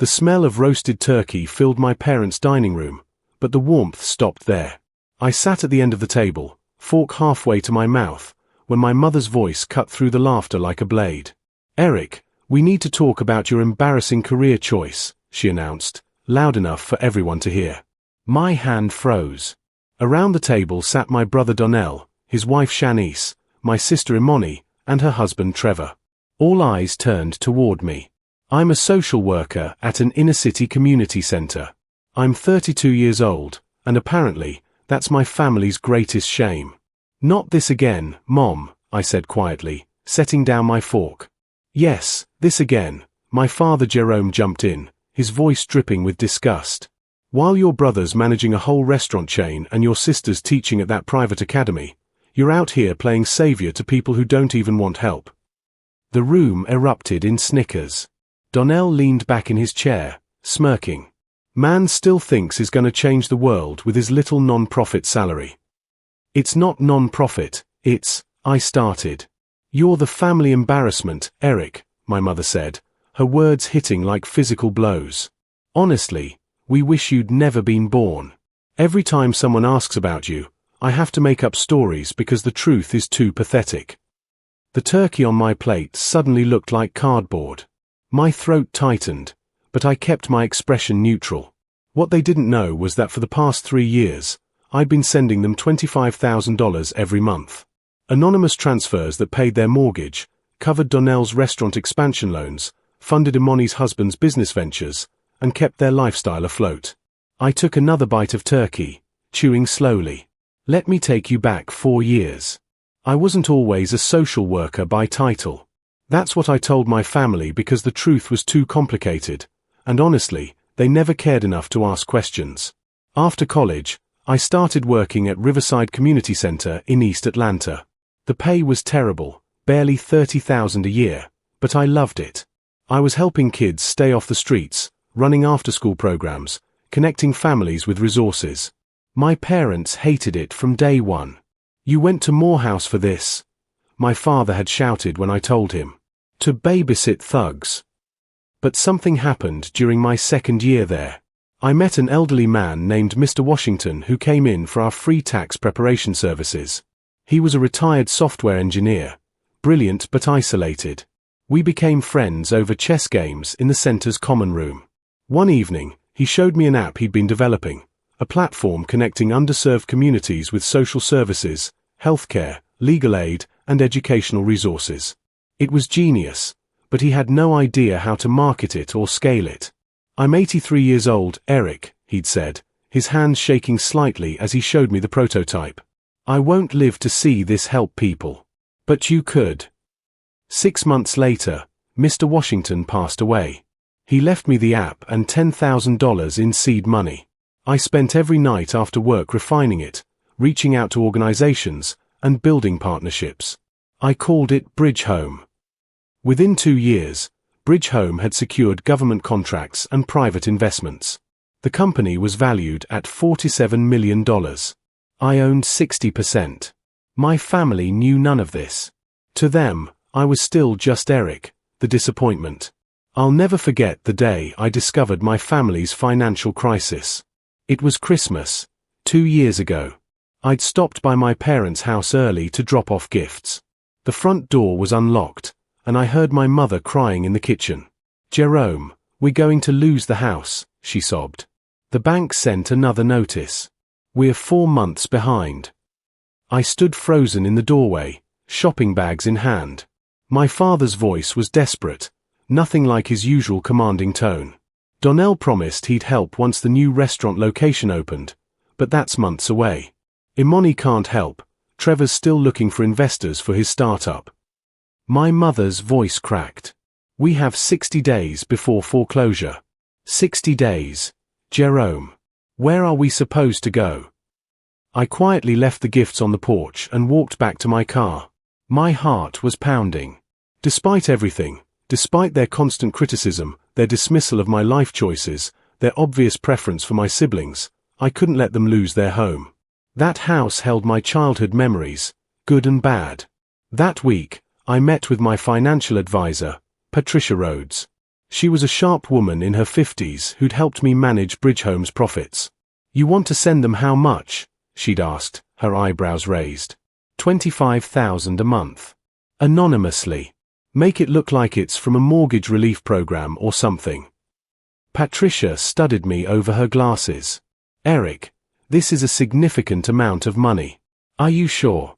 The smell of roasted turkey filled my parents' dining room, but the warmth stopped there. I sat at the end of the table, fork halfway to my mouth, when my mother's voice cut through the laughter like a blade. "Eric, we need to talk about your embarrassing career choice," she announced, loud enough for everyone to hear. My hand froze. Around the table sat my brother Donnell, his wife Shanice, my sister Imani, and her husband Trevor. All eyes turned toward me. I'm a social worker at an inner-city community center. I'm 32 years old, and apparently, that's my family's greatest shame. "Not this again, Mom," I said quietly, setting down my fork. "Yes, this again," my father Jerome jumped in, his voice dripping with disgust. "While your brother's managing a whole restaurant chain and your sister's teaching at that private academy, you're out here playing savior to people who don't even want help." The room erupted in snickers. Donnell leaned back in his chair, smirking. "Man still thinks he's gonna change the world with his little non-profit salary." "It's not non-profit, it's," I started. "You're the family embarrassment, Eric," my mother said, her words hitting like physical blows. "Honestly, we wish you'd never been born. Every time someone asks about you, I have to make up stories because the truth is too pathetic." The turkey on my plate suddenly looked like cardboard. My throat tightened, but I kept my expression neutral. What they didn't know was that for the past 3 years, I'd been sending them $25,000 every month. Anonymous transfers that paid their mortgage, covered Donnell's restaurant expansion loans, funded Imani's husband's business ventures, and kept their lifestyle afloat. I took another bite of turkey, chewing slowly. Let me take you back 4 years. I wasn't always a social worker by title. That's what I told my family because the truth was too complicated, and honestly, they never cared enough to ask questions. After college, I started working at Riverside Community Center in East Atlanta. The pay was terrible, barely $30,000 a year, but I loved it. I was helping kids stay off the streets, running after-school programs, connecting families with resources. My parents hated it from day one. "You went to Morehouse for this," my father had shouted when I told him. "To babysit thugs." But something happened during my second year there. I met an elderly man named Mr. Washington who came in for our free tax preparation services. He was a retired software engineer, brilliant but isolated. We became friends over chess games in the center's common room. One evening, he showed me an app he'd been developing, a platform connecting underserved communities with social services, healthcare, legal aid, and educational resources. It was genius, but he had no idea how to market it or scale it. "I'm 83 years old, Eric," he'd said, his hands shaking slightly as he showed me the prototype. "I won't live to see this help people. But you could." 6 months later, Mr. Washington passed away. He left me the app and $10,000 in seed money. I spent every night after work refining it, reaching out to organizations, and building partnerships. I called it Bridge Home. Within 2 years, Bridge Home had secured government contracts and private investments. The company was valued at $47 million. I owned 60%. My family knew none of this. To them, I was still just Eric, the disappointment. I'll never forget the day I discovered my family's financial crisis. It was Christmas, 2 years ago. I'd stopped by my parents' house early to drop off gifts. The front door was unlocked, and I heard my mother crying in the kitchen. "Jerome, we're going to lose the house," she sobbed. "The bank sent another notice. We're 4 months behind." I stood frozen in the doorway, shopping bags in hand. My father's voice was desperate, nothing like his usual commanding tone. Donnell promised he'd help once the new restaurant location opened, but that's months away. Imani can't help. Trevor's still looking for investors for his startup. My mother's voice cracked. "We have 60 days before foreclosure." 60 days. Jerome. Where are we supposed to go? I quietly left the gifts on the porch and walked back to my car. My heart was pounding. Despite everything, despite their constant criticism, their dismissal of my life choices, their obvious preference for my siblings, I couldn't let them lose their home. That house held my childhood memories, good and bad. That week, I met with my financial advisor, Patricia Rhodes. She was a sharp woman in her 50s who'd helped me manage Bridgehome's profits. "You want to send them how much?" she'd asked, her eyebrows raised. "$25,000 a month. Anonymously. Make it look like it's from a mortgage relief program or something." Patricia studied me over her glasses. "Eric, this is a significant amount of money. Are you sure?"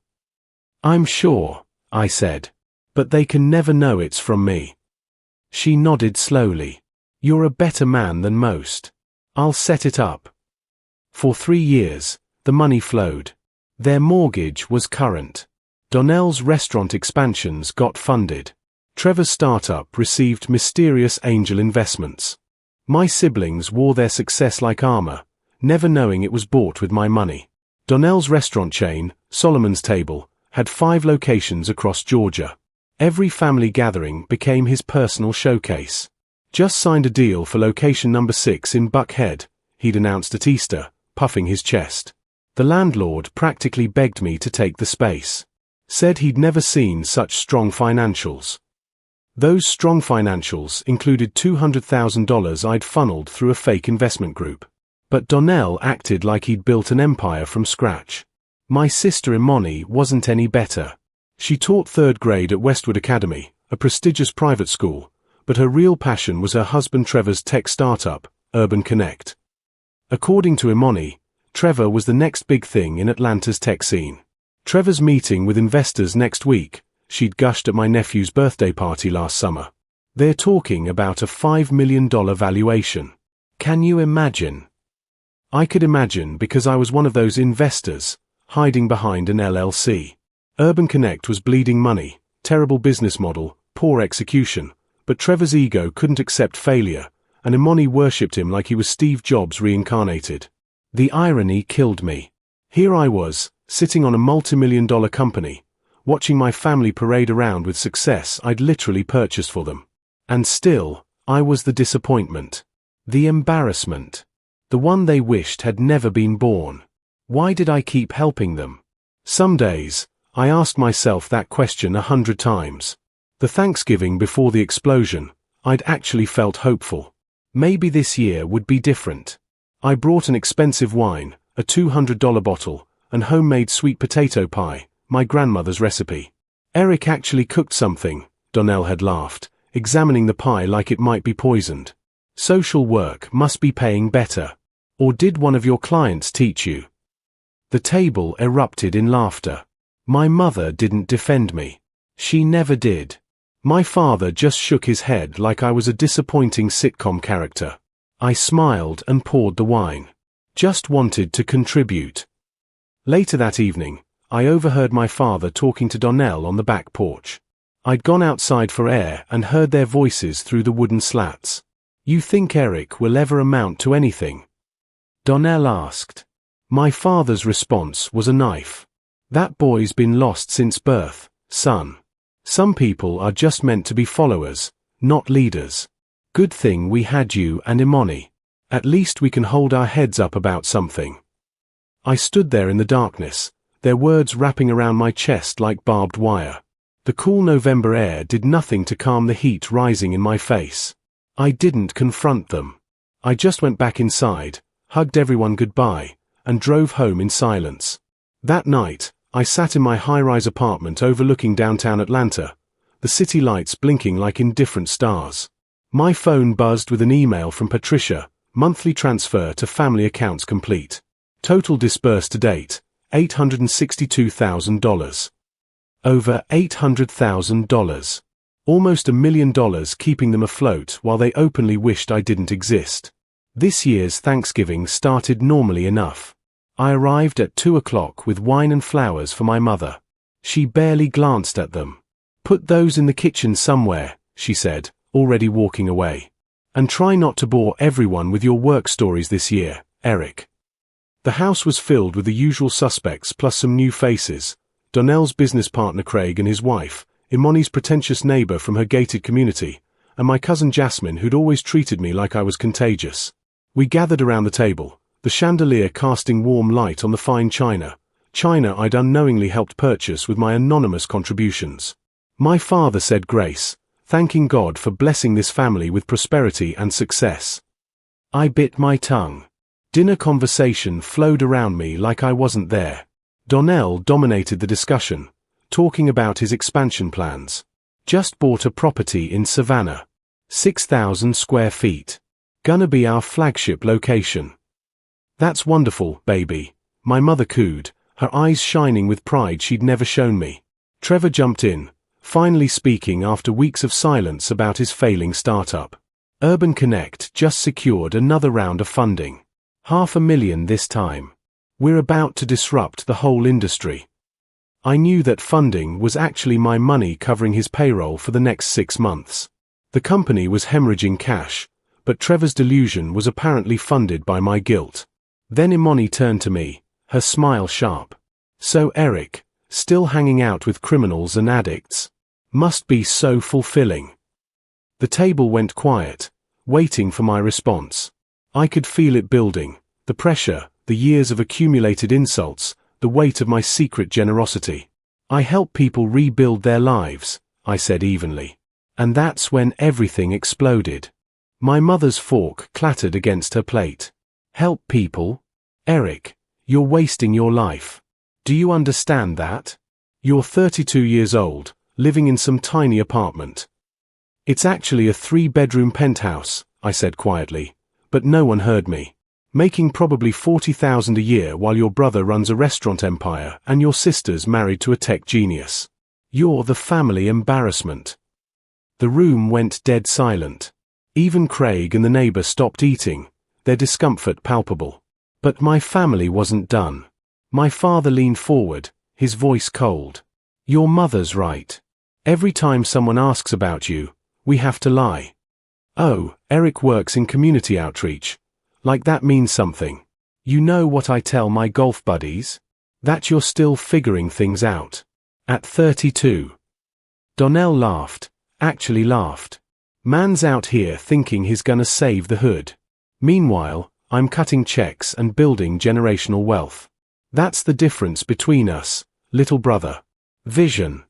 "I'm sure," I said. "But they can never know it's from me." She nodded slowly. "You're a better man than most. I'll set it up." For 3 years, the money flowed. Their mortgage was current. Donnell's restaurant expansions got funded. Trevor's startup received mysterious angel investments. My siblings wore their success like armor, never knowing it was bought with my money. Donnell's restaurant chain, Solomon's Table, had 5 locations across Georgia. Every family gathering became his personal showcase. "Just signed a deal for location number 6 in Buckhead," he'd announced at Easter, puffing his chest. The landlord practically begged me to take the space. Said he'd never seen such strong financials. Those strong financials included $200,000 I'd funneled through a fake investment group. But Donnell acted like he'd built an empire from scratch. My sister Imani wasn't any better. She taught 3rd grade at Westwood Academy, a prestigious private school, but her real passion was her husband Trevor's tech startup, Urban Connect. According to Imani, Trevor was the next big thing in Atlanta's tech scene. "Trevor's meeting with investors next week," she'd gushed at my nephew's birthday party last summer. "They're talking about a $5 million valuation. Can you imagine?" I could imagine because I was one of those investors, hiding behind an LLC. Urban Connect was bleeding money, terrible business model, poor execution, but Trevor's ego couldn't accept failure, and Imani worshipped him like he was Steve Jobs reincarnated. The irony killed me. Here I was, sitting on a multi-million-dollar company, watching my family parade around with success I'd literally purchased for them. And still, I was the disappointment. The embarrassment. The one they wished had never been born. Why did I keep helping them? Some days, I asked myself that question 100 times. The Thanksgiving before the explosion, I'd actually felt hopeful. Maybe this year would be different. I brought an expensive wine, a $200 bottle, and homemade sweet potato pie, my grandmother's recipe. "Eric actually cooked something," Donnell had laughed, examining the pie like it might be poisoned. "Social work must be paying better. Or did one of your clients teach you?" The table erupted in laughter. My mother didn't defend me. She never did. My father just shook his head like I was a disappointing sitcom character. I smiled and poured the wine. Just wanted to contribute. Later that evening, I overheard my father talking to Donnell on the back porch. I'd gone outside for air and heard their voices through the wooden slats. "You think Eric will ever amount to anything?" Donnell asked. My father's response was a knife. "That boy's been lost since birth, son. Some people are just meant to be followers, not leaders. Good thing we had you and Imani. At least we can hold our heads up about something." I stood there in the darkness, their words wrapping around my chest like barbed wire. The cool November air did nothing to calm the heat rising in my face. I didn't confront them. I just went back inside, hugged everyone goodbye, and drove home in silence. That night, I sat in my high-rise apartment overlooking downtown Atlanta, the city lights blinking like indifferent stars. My phone buzzed with an email from Patricia, monthly transfer to family accounts complete. Total disbursed to date, $862,000. Over $800,000. Almost $1 million keeping them afloat while they openly wished I didn't exist. This year's Thanksgiving started normally enough. I arrived at 2 o'clock with wine and flowers for my mother. She barely glanced at them. "Put those in the kitchen somewhere," she said, already walking away. "And try not to bore everyone with your work stories this year, Eric." The house was filled with the usual suspects plus some new faces. Donnell's business partner Craig and his wife, Imani's pretentious neighbor from her gated community, and my cousin Jasmine who'd always treated me like I was contagious. We gathered around the table, the chandelier casting warm light on the fine china I'd unknowingly helped purchase with my anonymous contributions. My father said grace, thanking God for blessing this family with prosperity and success. I bit my tongue. Dinner conversation flowed around me like I wasn't there. Donnell dominated the discussion, talking about his expansion plans. Just bought a property in Savannah. 6,000 square feet. Gonna be our flagship location. That's wonderful, baby, my mother cooed, her eyes shining with pride she'd never shown me. Trevor jumped in, finally speaking after weeks of silence about his failing startup. Urban Connect just secured another round of funding. $500,000 this time. We're about to disrupt the whole industry. I knew that funding was actually my money covering his payroll for the next 6 months. The company was hemorrhaging cash, but Trevor's delusion was apparently funded by my guilt. Then Imani turned to me, her smile sharp. So Eric, still hanging out with criminals and addicts. Must be so fulfilling. The table went quiet, waiting for my response. I could feel it building, the pressure, the years of accumulated insults, the weight of my secret generosity. I help people rebuild their lives, I said evenly. And that's when everything exploded. My mother's fork clattered against her plate. Help people? Eric, you're wasting your life. Do you understand that? You're 32 years old, living in some tiny apartment. It's actually a 3-bedroom penthouse, I said quietly, but no one heard me. Making probably $40,000 a year while your brother runs a restaurant empire and your sister's married to a tech genius. You're the family embarrassment. The room went dead silent. Even Craig and the neighbor stopped eating, their discomfort palpable. But my family wasn't done. My father leaned forward, his voice cold. Your mother's right. Every time someone asks about you, we have to lie. Oh, Eric works in community outreach. Like that means something. You know what I tell my golf buddies? That you're still figuring things out. At 32. Donnell laughed, actually laughed. Man's out here thinking he's gonna save the hood. Meanwhile, I'm cutting checks and building generational wealth. That's the difference between us, little brother. Vision.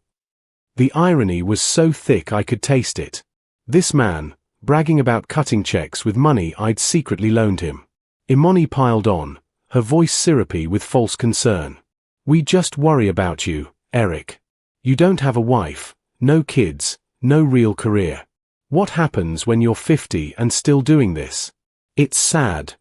The irony was so thick I could taste it. This man, bragging about cutting checks with money I'd secretly loaned him. Imani piled on, her voice syrupy with false concern. We just worry about you, Eric. You don't have a wife, no kids, no real career. What happens when you're 50 and still doing this? It's sad.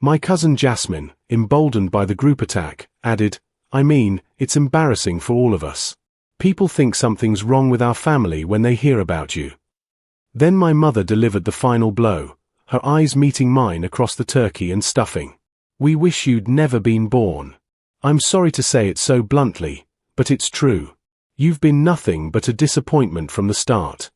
My cousin Jasmine, emboldened by the group attack, added, I mean, it's embarrassing for all of us. People think something's wrong with our family when they hear about you. Then my mother delivered the final blow, her eyes meeting mine across the turkey and stuffing. We wish you'd never been born. I'm sorry to say it so bluntly, but it's true. You've been nothing but a disappointment from the start.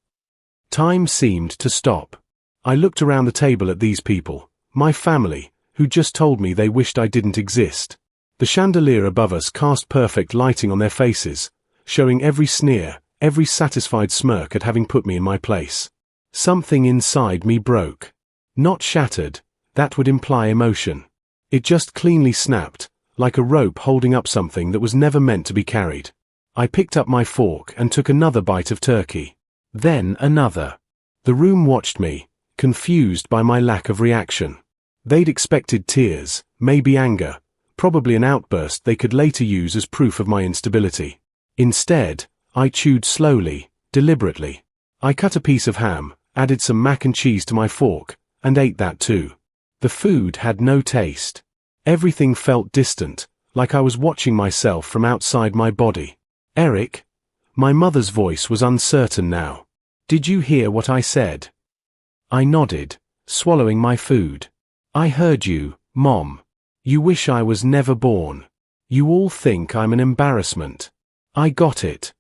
Time seemed to stop. I looked around the table at these people, my family, who just told me they wished I didn't exist. The chandelier above us cast perfect lighting on their faces, showing every sneer, every satisfied smirk at having put me in my place. Something inside me broke. Not shattered, that would imply emotion. It just cleanly snapped, like a rope holding up something that was never meant to be carried. I picked up my fork and took another bite of turkey. Then another. The room watched me, confused by my lack of reaction. They'd expected tears, maybe anger, probably an outburst they could later use as proof of my instability. Instead, I chewed slowly, deliberately. I cut a piece of ham, added some mac and cheese to my fork, and ate that too. The food had no taste. Everything felt distant, like I was watching myself from outside my body. Eric? My mother's voice was uncertain now. Did you hear what I said? I nodded, swallowing my food. I heard you, Mom. You wish I was never born. You all think I'm an embarrassment. I got it.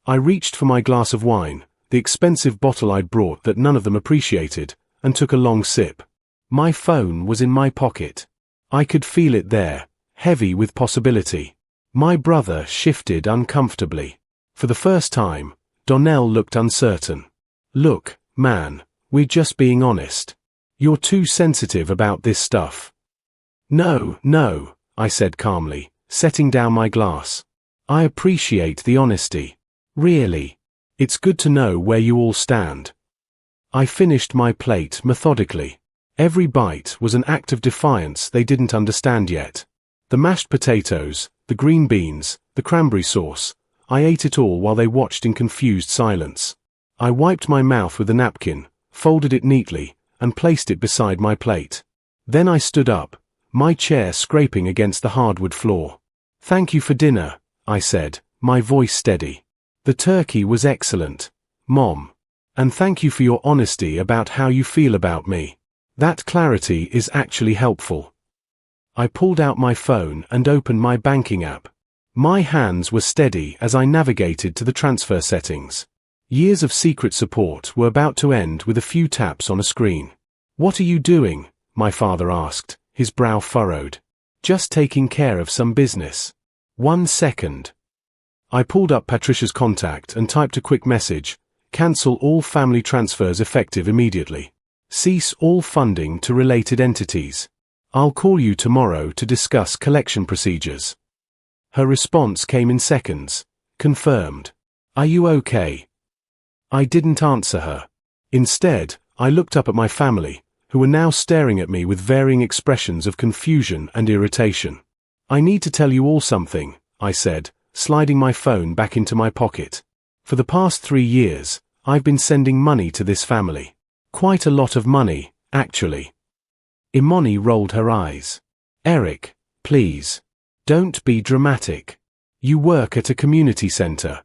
I reached for my glass of wine, the expensive bottle I'd brought that none of them appreciated, and took a long sip. My phone was in my pocket. I could feel it there, heavy with possibility. My brother shifted uncomfortably. For the first time, Donnell looked uncertain. Look, man, we're just being honest. You're too sensitive about this stuff. No, I said calmly, setting down my glass. I appreciate the honesty. Really. It's good to know where you all stand. I finished my plate methodically. Every bite was an act of defiance they didn't understand yet. The mashed potatoes, the green beans, the cranberry sauce, I ate it all while they watched in confused silence. I wiped my mouth with a napkin, folded it neatly, and placed it beside my plate. Then I stood up, my chair scraping against the hardwood floor. "Thank you for dinner," I said, my voice steady. "The turkey was excellent, Mom. And thank you for your honesty about how you feel about me. That clarity is actually helpful." I pulled out my phone and opened my banking app. My hands were steady as I navigated to the transfer settings. Years of secret support were about to end with a few taps on a screen. "What are you doing?" my father asked, his brow furrowed. "Just taking care of some business." "1 second. I pulled up Patricia's contact and typed a quick message. "Cancel all family transfers effective immediately. Cease all funding to related entities. I'll call you tomorrow to discuss collection procedures." Her response came in seconds. "Confirmed. Are you okay?" I didn't answer her. Instead, I looked up at my family, who were now staring at me with varying expressions of confusion and irritation. "I need to tell you all something," I said, sliding my phone back into my pocket. "For the past 3 years, I've been sending money to this family. Quite a lot of money, actually." Imani rolled her eyes. "Eric, please. Don't be dramatic. You work at a community center."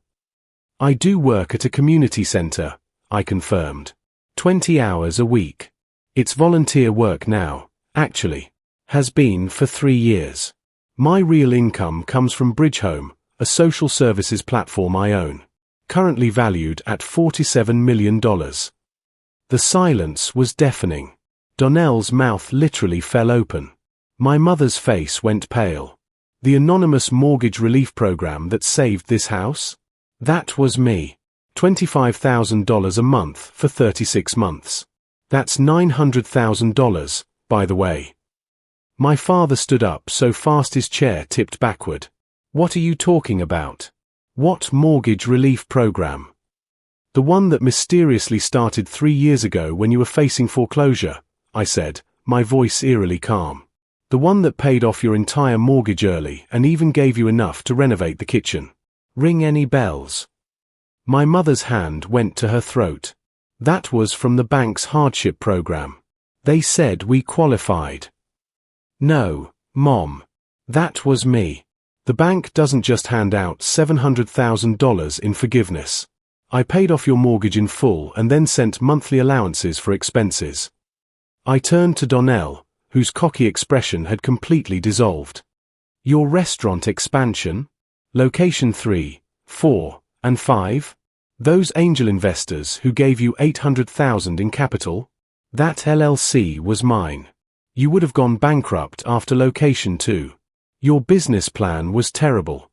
"I do work at a community center," I confirmed. 20 hours a week. It's volunteer work now, actually. Has been for 3 years. My real income comes from Bridgehome, a social services platform I own. Currently valued at $47 million. The silence was deafening. Donnell's mouth literally fell open. My mother's face went pale. The anonymous mortgage relief program that saved this house? That was me. $25,000 a month for 36 months. That's $900,000, by the way. My father stood up so fast his chair tipped backward. "What are you talking about? What mortgage relief program?" "The one that mysteriously started 3 years ago when you were facing foreclosure," I said, my voice eerily calm. "The one that paid off your entire mortgage early and even gave you enough to renovate the kitchen. Ring any bells?" My mother's hand went to her throat. "That was from the bank's hardship program. They said we qualified." "No, Mom. That was me. The bank doesn't just hand out $700,000 in forgiveness. I paid off your mortgage in full and then sent monthly allowances for expenses." I turned to Donnell, whose cocky expression had completely dissolved. "Your restaurant expansion? Location 3, 4, and 5? Those angel investors who gave you $800,000 in capital? That LLC was mine. You would have gone bankrupt after location 2. Your business plan was terrible."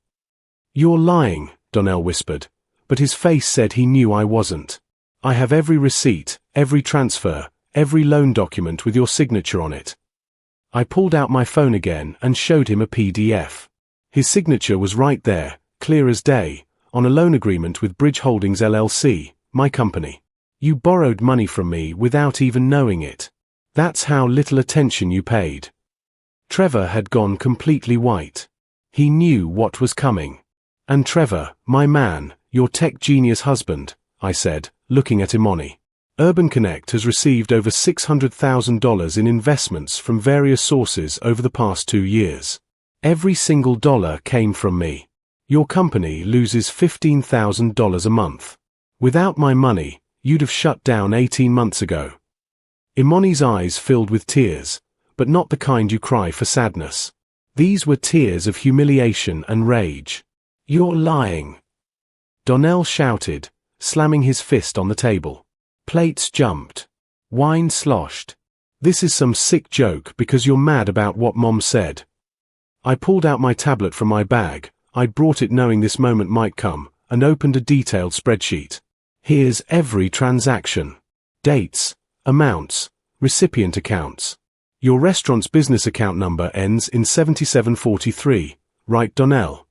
"You're lying," Donnell whispered, but his face said he knew I wasn't. "I have every receipt, every transfer, every loan document with your signature on it." I pulled out my phone again and showed him a PDF. His signature was right there, clear as day, on a loan agreement with Bridge Holdings LLC, my company. "You borrowed money from me without even knowing it. That's how little attention you paid." Trevor had gone completely white. He knew what was coming. "And Trevor, my man, your tech genius husband," I said, looking at Imani. "Urban Connect has received over $600,000 in investments from various sources over the past 2 years. Every single dollar came from me. Your company loses $15,000 a month. Without my money, you'd have shut down 18 months ago." Imani's eyes filled with tears, but not the kind you cry for sadness. These were tears of humiliation and rage. "You're lying!" Donnell shouted, slamming his fist on the table. Plates jumped. Wine sloshed. "This is some sick joke because you're mad about what Mom said." I pulled out my tablet from my bag, I'd brought it knowing this moment might come, and opened a detailed spreadsheet. "Here's every transaction. Dates, amounts, recipient accounts. Your restaurant's business account number ends in 7743, right, Donnell?"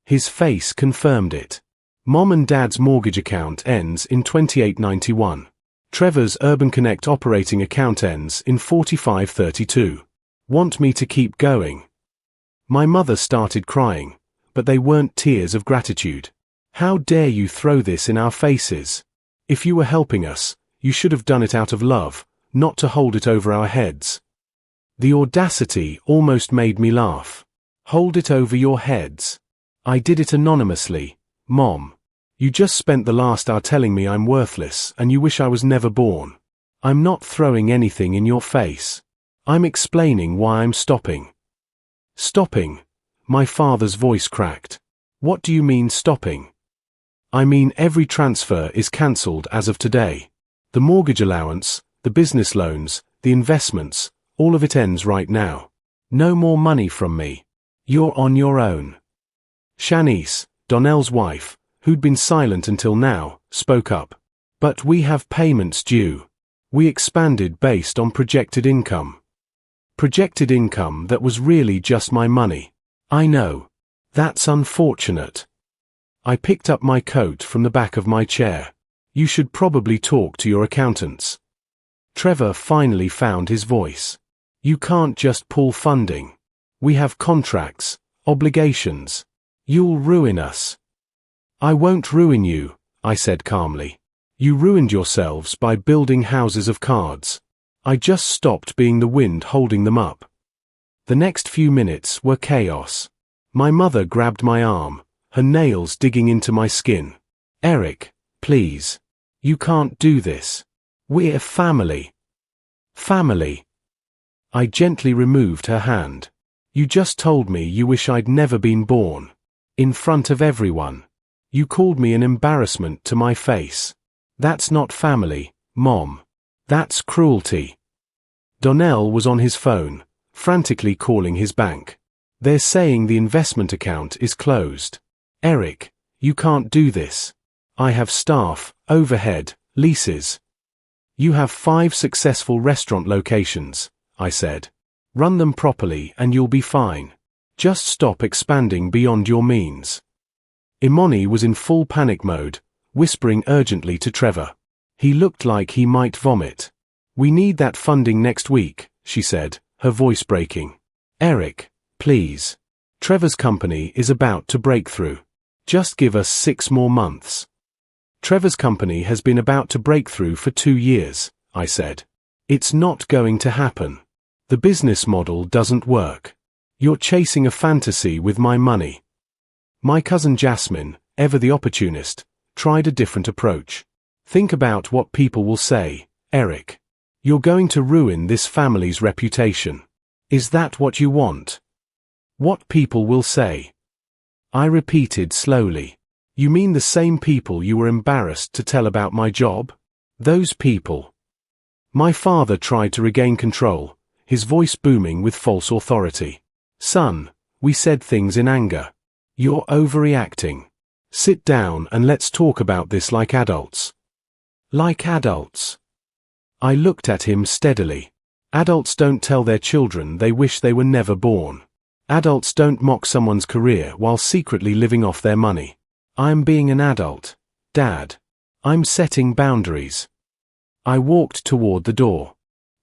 His face confirmed it. Mom and Dad's mortgage account ends in 2891. Trevor's Urban Connect operating account ends in 4532. Want me to keep going? My mother started crying, but they weren't tears of gratitude. How dare you throw this in our faces? If you were helping us, you should have done it out of love, not to hold it over our heads. The audacity almost made me laugh. Hold it over your heads. I did it anonymously, Mom. You just spent the last hour telling me I'm worthless and you wish I was never born. I'm not throwing anything in your face. I'm explaining why I'm stopping. Stopping? My father's voice cracked. What do you mean stopping? I mean every transfer is cancelled as of today. The mortgage allowance, the business loans, the investments, all of it ends right now. No more money from me. You're on your own. Shanice, Donnell's wife, who'd been silent until now, spoke up. But we have payments due. We expanded based on projected income. Projected income that was really just my money. I know. That's unfortunate. I picked up my coat from the back of my chair. You should probably talk to your accountants. Trevor finally found his voice. You can't just pull funding. We have contracts, obligations. You'll ruin us. I won't ruin you, I said calmly. You ruined yourselves by building houses of cards. I just stopped being the wind holding them up. The next few minutes were chaos. My mother grabbed my arm, her nails digging into my skin. Eric, please. You can't do this. We're family. Family. I gently removed her hand. You just told me you wish I'd never been born. In front of everyone. You called me an embarrassment to my face. That's not family, Mom. That's cruelty. Donnell was on his phone, frantically calling his bank. They're saying the investment account is closed. Eric, you can't do this. I have staff, overhead, leases. You have 5 successful restaurant locations, I said. Run them properly and you'll be fine. Just stop expanding beyond your means. Imani was in full panic mode, whispering urgently to Trevor. He looked like he might vomit. We need that funding next week, she said, her voice breaking. Eric, please. Trevor's company is about to break through. Just give us 6 more months. Trevor's company has been about to break through for 2 years, I said. It's not going to happen. The business model doesn't work. You're chasing a fantasy with my money. My cousin Jasmine, ever the opportunist, tried a different approach. Think about what people will say, Eric. You're going to ruin this family's reputation. Is that what you want? What people will say? I repeated slowly. You mean the same people you were embarrassed to tell about my job? Those people. My father tried to regain control, his voice booming with false authority. Son, we said things in anger. You're overreacting. Sit down and let's talk about this like adults. Like adults. I looked at him steadily. Adults don't tell their children they wish they were never born. Adults don't mock someone's career while secretly living off their money. I'm being an adult, Dad. I'm setting boundaries. I walked toward the door.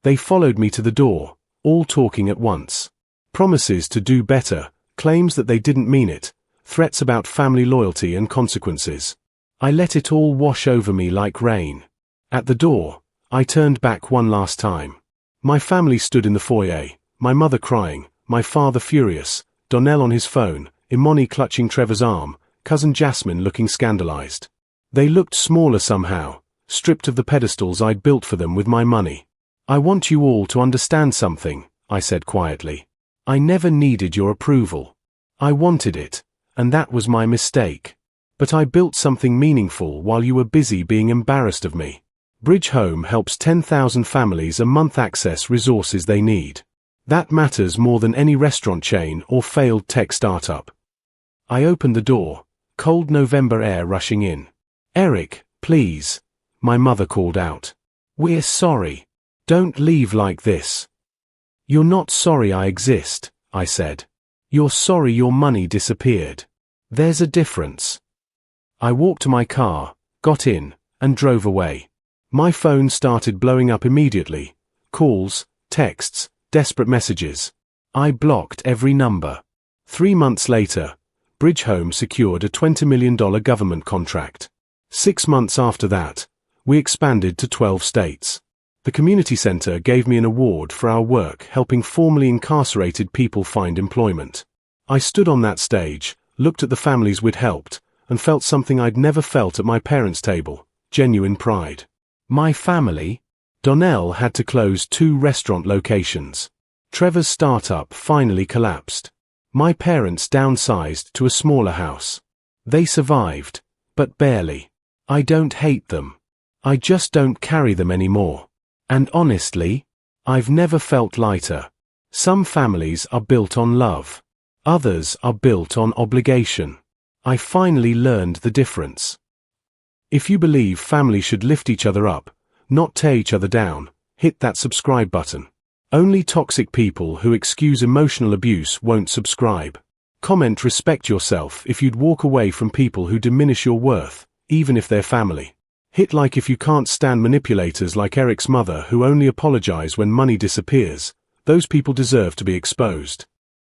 They followed me to the door, all talking at once. Promises to do better, claims that they didn't mean it, threats about family loyalty and consequences. I let it all wash over me like rain. At the door, I turned back one last time. My family stood in the foyer, my mother crying, my father furious, Donnell on his phone, Imani clutching Trevor's arm, cousin Jasmine looking scandalized. They looked smaller somehow, stripped of the pedestals I'd built for them with my money. I want you all to understand something, I said quietly. I never needed your approval. I wanted it, and that was my mistake. But I built something meaningful while you were busy being embarrassed of me. Bridge Home helps 10,000 families a month access resources they need. That matters more than any restaurant chain or failed tech startup. I opened the door, cold November air rushing in. Eric, please, my mother called out. We're sorry. Don't leave like this. You're not sorry I exist, I said. You're sorry your money disappeared. There's a difference. I walked to my car, got in, and drove away. My phone started blowing up immediately. Calls, texts, desperate messages. I blocked every number. 3 months later, Bridge Home secured a $20 million government contract. 6 months after that, we expanded to 12 states. The community center gave me an award for our work helping formerly incarcerated people find employment. I stood on that stage, looked at the families we'd helped, and felt something I'd never felt at my parents' table: genuine pride. My family? Donnell had to close 2 restaurant locations. Trevor's startup finally collapsed. My parents downsized to a smaller house. They survived, but barely. I don't hate them. I just don't carry them anymore. And honestly, I've never felt lighter. Some families are built on love. Others are built on obligation. I finally learned the difference. If you believe families should lift each other up, not tear each other down, hit that subscribe button. Only toxic people who excuse emotional abuse won't subscribe. Comment respect yourself if you'd walk away from people who diminish your worth, even if they're family. Hit like if you can't stand manipulators like Eric's mother who only apologize when money disappears. Those people deserve to be exposed.